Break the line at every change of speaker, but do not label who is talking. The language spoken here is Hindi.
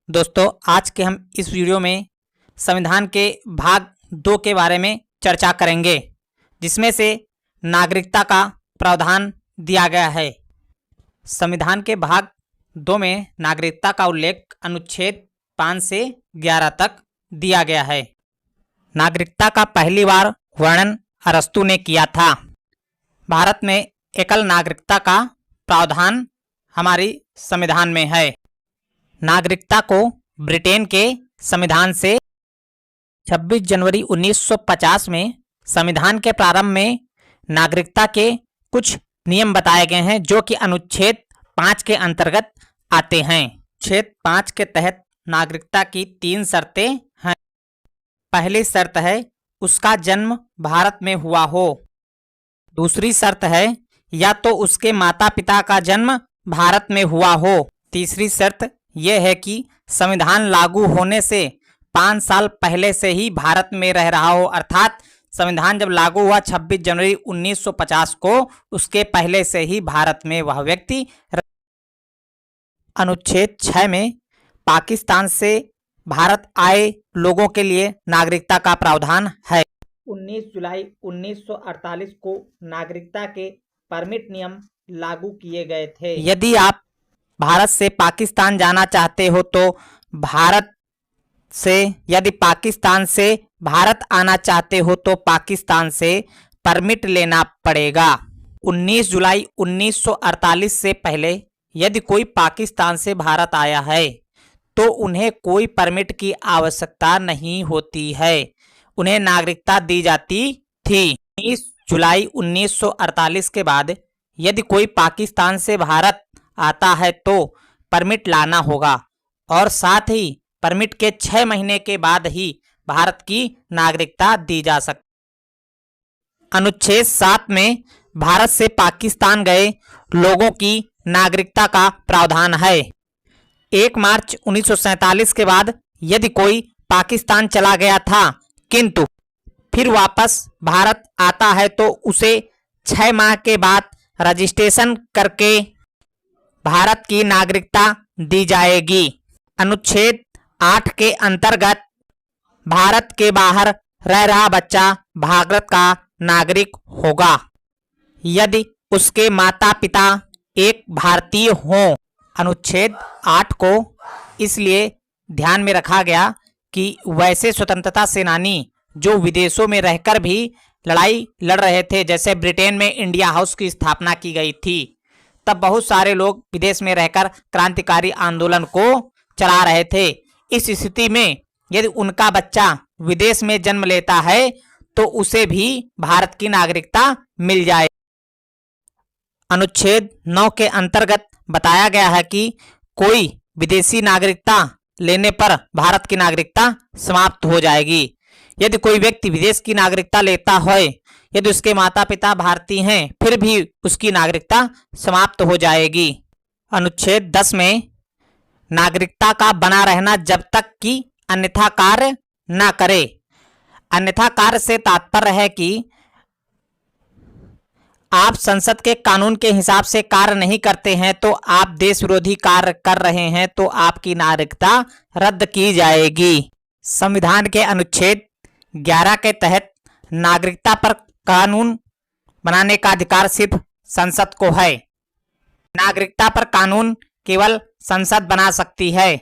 दोस्तों, आज के हम इस वीडियो में संविधान के भाग 2 के बारे में चर्चा करेंगे, जिसमें से नागरिकता का प्रावधान दिया गया है। संविधान के भाग 2 में नागरिकता का उल्लेख अनुच्छेद 5 से 11 तक दिया गया है। नागरिकता का पहली बार वर्णन अरस्तु ने किया था। भारत में एकल नागरिकता का प्रावधान हमारी संविधान में है। नागरिकता को ब्रिटेन के संविधान से 26 जनवरी 1950 में संविधान के प्रारंभ में नागरिकता के कुछ नियम बताए गए हैं, जो कि अनुच्छेद 5 के अंतर्गत आते हैं। अनुच्छेद 5 के तहत नागरिकता की 3 शर्तें हैं। पहली शर्त है उसका जन्म भारत में हुआ हो। दूसरी शर्त है या तो उसके माता पिता का जन्म भारत में हुआ हो। तीसरी शर्त यह है कि संविधान लागू होने से 5 साल पहले से ही भारत में रह रहा हो, अर्थात संविधान जब लागू हुआ 26 जनवरी 1950 को, उसके पहले से ही भारत में वह व्यक्ति। अनुच्छेद 6 में पाकिस्तान से भारत आए लोगों के लिए नागरिकता का प्रावधान है। 19 जुलाई 1948 को नागरिकता के परमिट नियम लागू किए गए थे। यदि आप भारत से पाकिस्तान जाना चाहते हो तो यदि पाकिस्तान से भारत आना चाहते हो तो पाकिस्तान से परमिट लेना पड़ेगा। 19 जुलाई 1948 से पहले यदि कोई पाकिस्तान से भारत आया है तो उन्हें कोई परमिट की आवश्यकता नहीं होती है, उन्हें नागरिकता दी जाती थी। 19 जुलाई 1948 के बाद यदि कोई पाकिस्तान से भारत आता है तो परमिट लाना होगा, और साथ ही परमिट के 6 महीने के बाद ही भारत की नागरिकता दी जा सकती। अनुच्छेद 7 में भारत से पाकिस्तान गए लोगों की नागरिकता का प्रावधान है। 1 मार्च 1947 के बाद यदि कोई पाकिस्तान चला गया था किंतु फिर वापस भारत आता है तो उसे 6 माह के बाद रजिस्ट्रेशन करके भारत की नागरिकता दी जाएगी। अनुच्छेद 8 के अंतर्गत भारत के बाहर रह रहा बच्चा भारत का नागरिक होगा यदि उसके माता पिता एक भारतीय हों। अनुच्छेद 8 को इसलिए ध्यान में रखा गया कि वैसे स्वतंत्रता सेनानी जो विदेशों में रहकर भी लड़ाई लड़ रहे थे, जैसे ब्रिटेन में इंडिया हाउस की स्थापना की गई थी, तब बहुत सारे लोग विदेश में रहकर क्रांतिकारी आंदोलन को चला रहे थे। इस स्थिति में यदि उनका बच्चा विदेश में जन्म लेता है तो उसे भी भारत की नागरिकता मिल जाए। अनुच्छेद 9 के अंतर्गत बताया गया है कि कोई विदेशी नागरिकता लेने पर भारत की नागरिकता समाप्त हो जाएगी। यदि कोई व्यक्ति विदेश की नागरिकता लेता है, यदि उसके माता पिता भारतीय हैं, फिर भी उसकी नागरिकता समाप्त हो जाएगी। अनुच्छेद 10 में नागरिकता का बना रहना जब तक कि अन्यथा कार्य न करे। अन्यथा कार्य से तात्पर्य है कि आप संसद के कानून के हिसाब से कार्य नहीं करते हैं तो आप देश विरोधी कार्य कर रहे हैं तो आपकी नागरिकता रद्द की जाएगी। संविधान के अनुच्छेद 11 के तहत नागरिकता पर कानून बनाने का अधिकार सिर्फ संसद को है। नागरिकता पर कानून केवल संसद बना सकती है।